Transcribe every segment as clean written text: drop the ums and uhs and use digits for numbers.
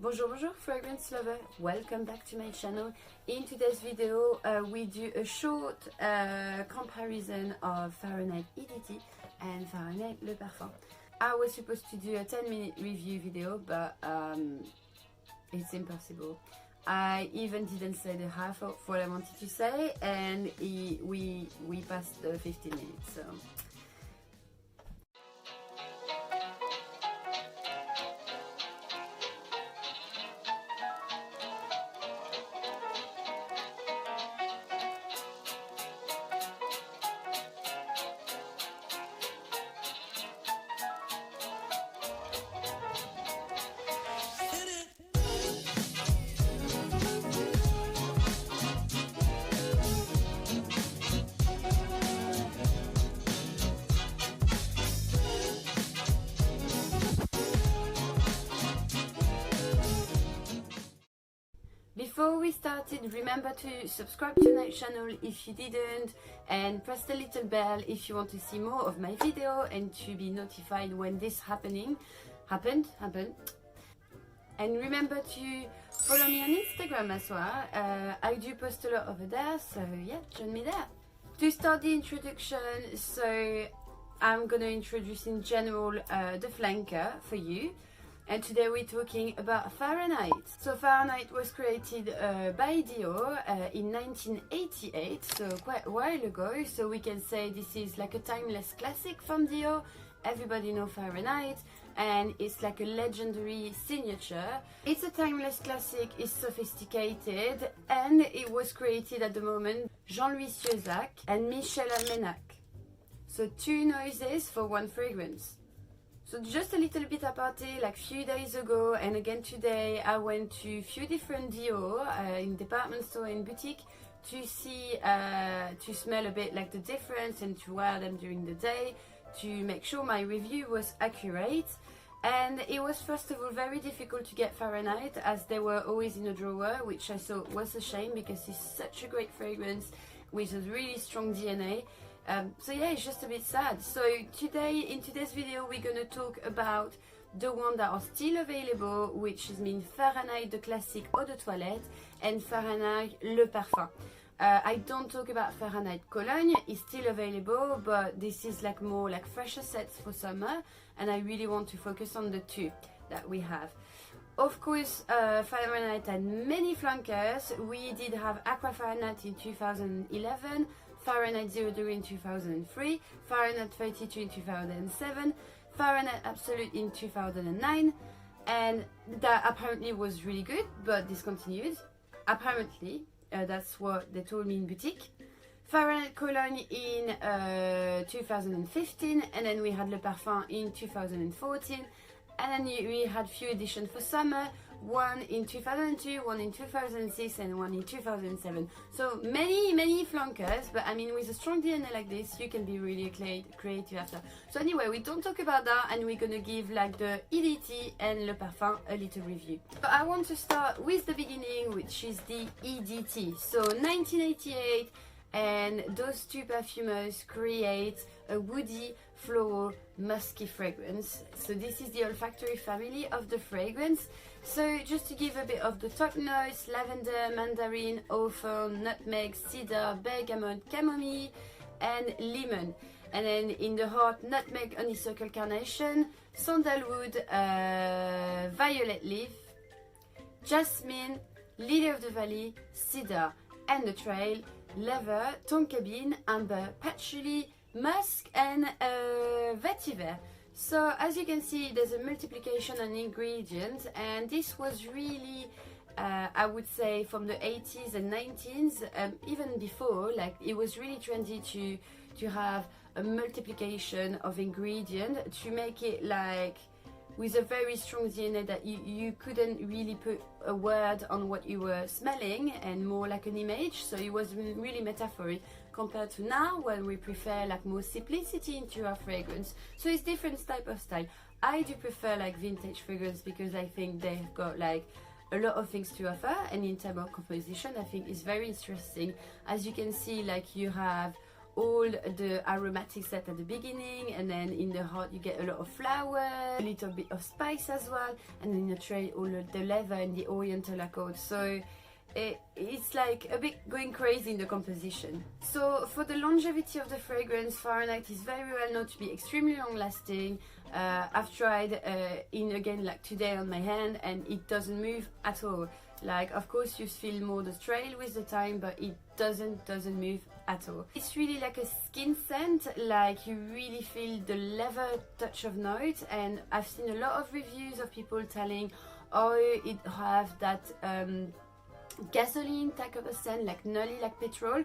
Bonjour, bonjour fragrance lover, welcome back to my channel. In today's video we do a short comparison of Fahrenheit EDT and Fahrenheit Le Parfum. I was supposed to do a 10-minute review video but it's impossible. I even didn't say the half of what I wanted to say and we passed the 15 minutes. So. Before we started, remember to subscribe to my channel if you didn't and press the little bell if you want to see more of my video and to be notified when this happened. And remember to follow me on Instagram as well. I do post a lot over there, so yeah, join me there. To start the introduction, so I'm gonna introduce in general the flanker for you. And today we're talking about Fahrenheit. So Fahrenheit was created by Dior in 1988, so quite a while ago. So we can say this is like a timeless classic from Dior. Everybody knows Fahrenheit and it's like a legendary signature. It's a timeless classic, it's sophisticated and it was created at the moment Jean-Louis Sieuzac and Michel Almenac. So two noises for one fragrance. So just a little bit aparté, like few days ago and again today I went to few different Dior in department store and boutique to see, to smell a bit like the difference and to wear them during the day to make sure my review was accurate. And it was first of all very difficult to get Fahrenheit as they were always in a drawer, which I thought was a shame because it's such a great fragrance with a really strong DNA. So yeah, it's just a bit sad. So today, in today's video, we're gonna talk about the ones that are still available, which means Fahrenheit the Classique Eau de Toilette and Fahrenheit Le Parfum. I don't talk about Fahrenheit Cologne, it's still available, but this is like more like fresher sets for summer, and I really want to focus on the two that we have. Of course, Fahrenheit had many flankers. We did have Aqua Fahrenheit in 2011, Fahrenheit 0 in 2003, Fahrenheit 32 in 2007, Fahrenheit Absolute in 2009, and that apparently was really good but discontinued. Apparently, that's what they told me in boutique. Fahrenheit Cologne in 2015, and then we had Le Parfum in 2014, and then we had few editions for summer, one in 2002, one in 2006 and one in 2007. So many flankers, but I mean with a strong DNA like this you can be really creative after. So anyway, we don't talk about that and we're gonna give like the EDT and Le Parfum a little review. But I want to start with the beginning, which is the EDT. So 1988, and those two perfumers create a woody, floral, musky fragrance. So this is the olfactory family of the fragrance. So just to give a bit of the top notes: lavender, mandarin, hawthorn, nutmeg, cedar, bergamot, chamomile and lemon. And then in the heart, nutmeg, honeysuckle, carnation, sandalwood, violet leaf, jasmine, lily of the valley, cedar, and the trail, leather, tonka bean, amber, patchouli, musk and vetiver. So as you can see, there's a multiplication on ingredients, and this was really I would say from the 80s and 90s, even before, like it was really trendy to have a multiplication of ingredient to make it like with a very strong DNA that you couldn't really put a word on what you were smelling and more like an image. So it was really metaphoric compared to now when we prefer like more simplicity into our fragrance. So it's different type of style. I do prefer like vintage fragrance because I think they've got like a lot of things to offer, and in terms of composition I think it's very interesting. As you can see, like you have all the aromatics set at the beginning, and then in the heart you get a lot of flower, a little bit of spice as well, and in the tray all of the leather and the oriental accord. So it's like a bit going crazy in the composition. So for the longevity of the fragrance, Fahrenheit is very well known to be extremely long lasting. I've tried in again like today on my hand, and it doesn't move at all. Like, of course you feel more the trail with the time, but it doesn't move at all. It's really like a skin scent, like you really feel the leather touch of note. And I've seen a lot of reviews of people telling, oh, it have that gasoline type of a scent, like nully, like petrol,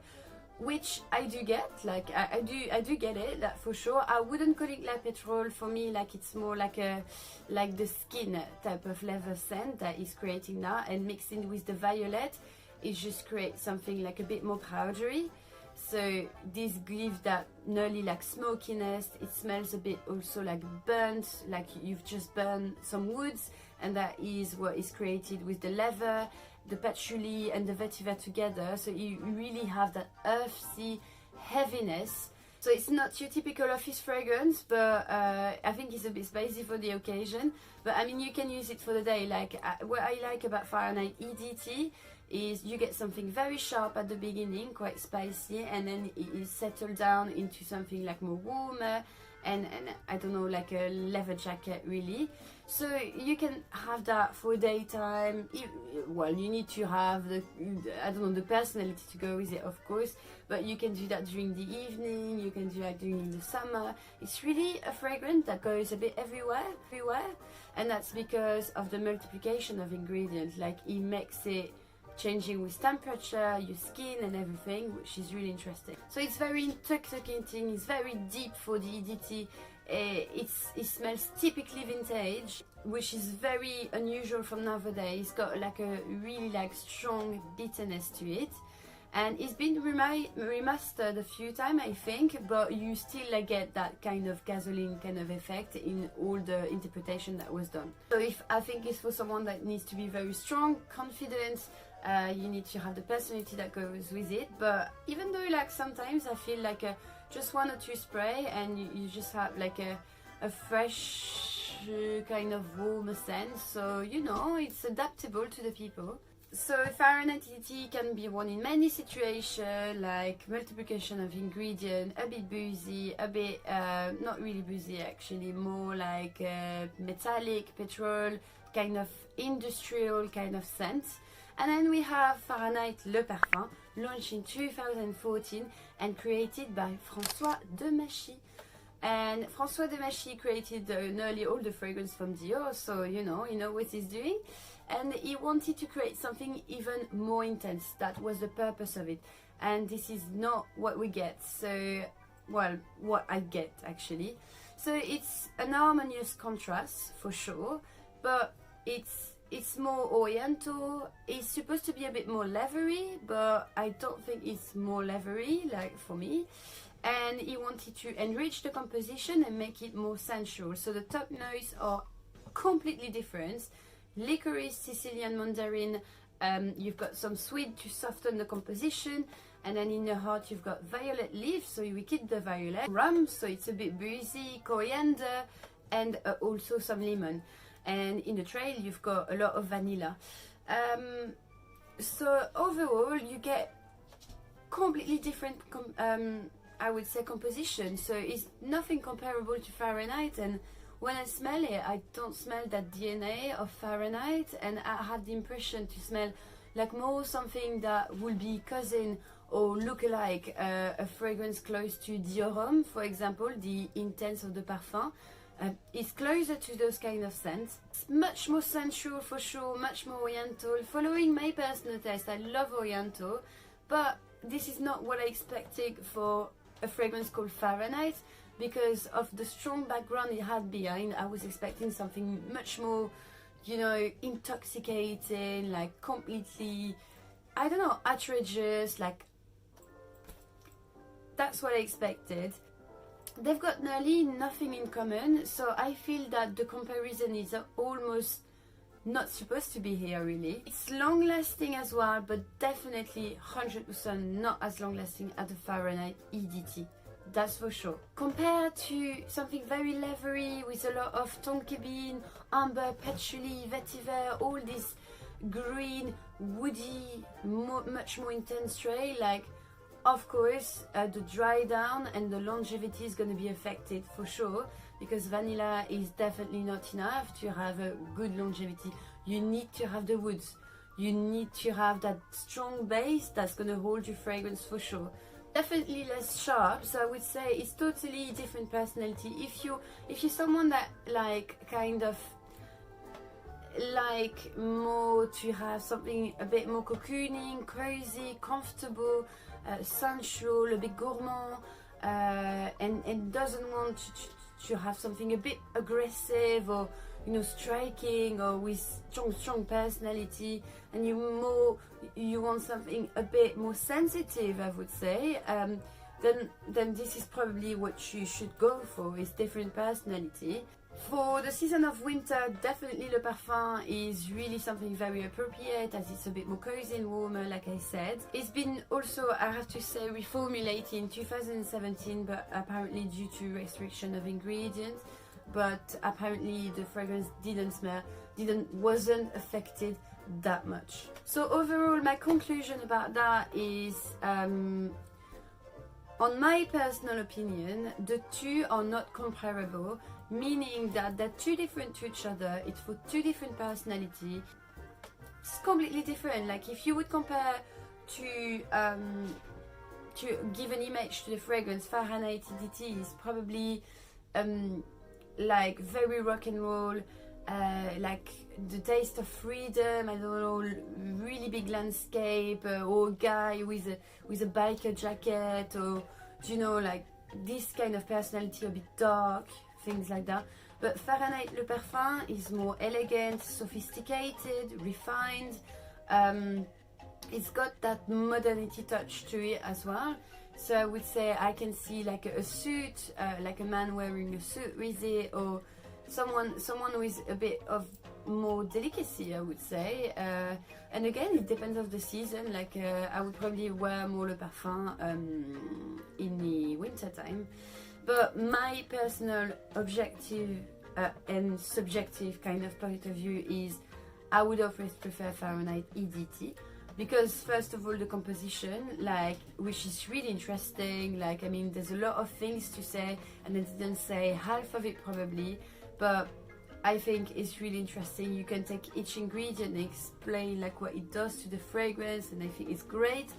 which I do get. Like I do get it, that for sure. I wouldn't call it like petrol. For me, like it's more like the skin type of leather scent that is creating now, and mixing with the violet, it just creates something like a bit more powdery. So this gives that nully like smokiness. It smells a bit also like burnt, like you've just burned some woods, and that is what is created with the leather, the patchouli and the vetiver together. So you really have that earthy heaviness. So it's not your typical office fragrance, but I think it's a bit spicy for the occasion. But I mean, you can use it for the day. Like what I like about Fahrenheit EDT is you get something very sharp at the beginning, quite spicy, and then it is settled down into something like more warmer, and I don't know, like a leather jacket really. So you can have that for daytime. Well, you need to have the, I don't know, the personality to go with it, of course, but you can do that during the evening, you can do that during the summer. It's really a fragrance that goes a bit everywhere, and that's because of the multiplication of ingredients. Like it makes it changing with temperature, your skin and everything, which is really interesting. So it's very intoxicating, it's very deep for the EDT. It smells typically vintage, which is very unusual from nowadays. It's got like a really like strong bitterness to it, and it's been remastered a few times, I think, but you still like get that kind of gasoline kind of effect in all the interpretation that was done. So if I think it's for someone that needs to be very strong, confident, you need to have the personality that goes with it. But even though like sometimes I feel like just one or two spray and you just have like a fresh kind of warm scent. So you know, it's adaptable to the people. So Fahrenheit EDT can be worn in many situations, like multiplication of ingredients, a bit boozy, a bit not really boozy actually, more like metallic, petrol, kind of industrial kind of scent. And then we have Fahrenheit Le Parfum, launched in 2014 and created by François Demachy. And François Demachy created nearly all the fragrance from Dior, so you know, he knows what he's doing. And he wanted to create something even more intense. That was the purpose of it. And this is not what we get. So, well, what I get actually. So it's an harmonious contrast for sure, but it's more oriental. It's supposed to be a bit more leathery, but I don't think it's more leathery, like for me. And he wanted to enrich the composition and make it more sensual. So the top notes are completely different. Licorice, Sicilian mandarin, you've got some sweet to soften the composition, and then in the heart you've got violet leaf, so we keep the violet. Rum, so it's a bit boozy, coriander, and also some lemon. And in the trail you've got a lot of vanilla. So overall you get completely different I would say composition. So it's nothing comparable to Fahrenheit, and when I smell it, I don't smell that DNA of Fahrenheit, and I have the impression to smell like more something that will be cousin or look like a fragrance close to Dior, for example, the Intense of the Parfum. It's closer to those kind of scents. It's much more sensual for sure, much more oriental. Following my personal taste, I love oriental, but this is not what I expected for a fragrance called Fahrenheit. Because of the strong background it had behind, I was expecting something much more, you know, intoxicating, like completely, I don't know, outrageous, like, that's what I expected. They've got nearly nothing in common, so I feel that the comparison is almost not supposed to be here really. It's long lasting as well, but definitely 100% not as long lasting as the Fahrenheit EDT. That's for sure. Compared to something very leathery with a lot of tonka bean, amber, patchouli, vetiver, all this green, woody, much more intense tray, like of course the dry down and the longevity is going to be affected for sure, because vanilla is definitely not enough to have a good longevity. You need to have the woods, you need to have that strong base that's going to hold your fragrance for sure. Definitely less sharp, so I would say it's totally different personality. If you're someone that like kind of like more to have something a bit more cocooning, cozy, comfortable, sensual, a bit gourmand, and doesn't want to have something a bit aggressive or, you know, striking or with strong personality, and you want something a bit more sensitive, I would say, then this is probably what you should go for, is different personality. For the season of winter, definitely Le Parfum is really something very appropriate, as it's a bit more cozy and warmer, like I said. It's been also, I have to say, reformulated in 2017, but apparently due to restriction of ingredients. But apparently the fragrance wasn't affected that much. So overall, my conclusion about that is, on my personal opinion, the two are not comparable, meaning that they're two different to each other. It's for two different personalities. It's completely different. Like if you would compare to give an image to the fragrance, Fahrenheit EDT is probably like very rock and roll, like the taste of freedom, I don't know, really big landscape, or a guy with a biker jacket, or, you know, like this kind of personality, a bit dark, things like that. But Fahrenheit Le Parfum is more elegant, sophisticated, refined. It's got that modernity touch to it as well. So I would say I can see like a suit, like a man wearing a suit with it, or someone with a bit of more delicacy, I would say. And again, it depends on the season. Like I would probably wear more Le Parfum in the winter time. But my personal objective and subjective kind of point of view is I would always prefer Fahrenheit EDT. Because first of all, the composition, like, which is really interesting. Like, I mean, there's a lot of things to say, and I didn't say half of it probably, but I think it's really interesting. You can take each ingredient and explain like what it does to the fragrance, and I think it's great.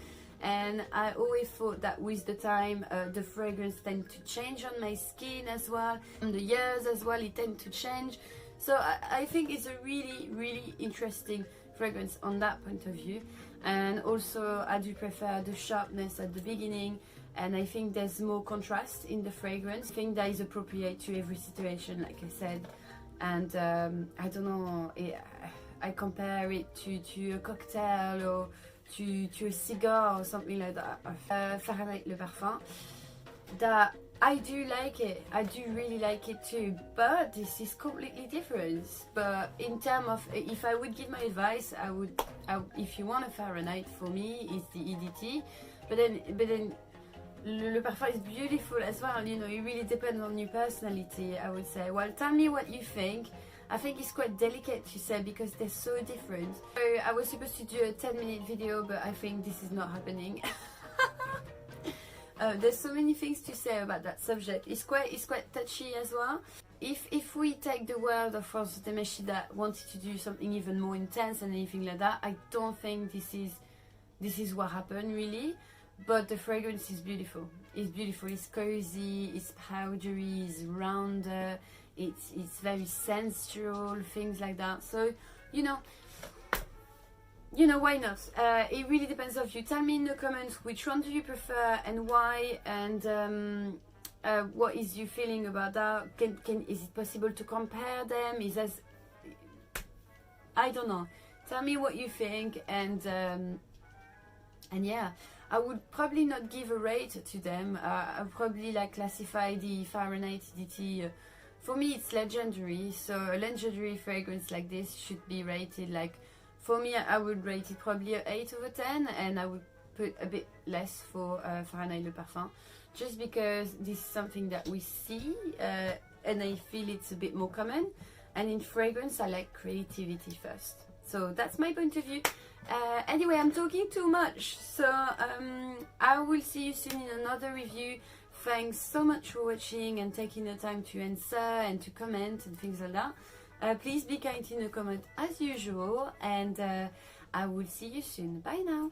And I always thought that with the time, the fragrance tend to change on my skin as well, and the years as well, it tend to change. So I think it's a really interesting fragrance on that point of view. And also I do prefer the sharpness at the beginning, and I think there's more contrast in the fragrance. I think that is appropriate to every situation, like I said. And I don't know, I compare it to a cocktail or to a cigar or something like that. Fahrenheit Le Parfum, that I do like it, I do really like it too, but this is completely different. But in terms of, if I would give my advice, I would, if you want a Fahrenheit, for me it's the EDT. But then Le Parfum is beautiful as well, you know, it really depends on your personality, I would say. Well, tell me what you think. I think it's quite delicate to say because they're so different. So I was supposed to do a 10-minute video, but I think this is not happening. There's so many things to say about that subject. It's quite touchy as well. If we take the word of Francis Demeshi that wanted to do something even more intense and anything like that, I don't think this is what happened really. But the fragrance is beautiful. It's beautiful. It's cozy. It's powdery. It's rounder. It's very sensual. Things like that. So you know, why not? It really depends on you. Tell me in the comments which one do you prefer and why, and what is your feeling about that? Is it possible to compare them? I don't know. Tell me what you think, and yeah, I would probably not give a rate to them. I would probably like classify the Fahrenheit EDT for me it's legendary, so a legendary fragrance like this should be rated like, for me I would rate it probably a 8/10, and I would put a bit less for Fahrenheit Le Parfum, just because this is something that we see and I feel it's a bit more common, and in fragrance I like creativity first. So that's my point of view. Anyway, I'm talking too much, so I will see you soon in another review. Thanks so much for watching and taking the time to answer and to comment and things like that. Please be kind in the comment as usual, and I will see you soon. Bye now.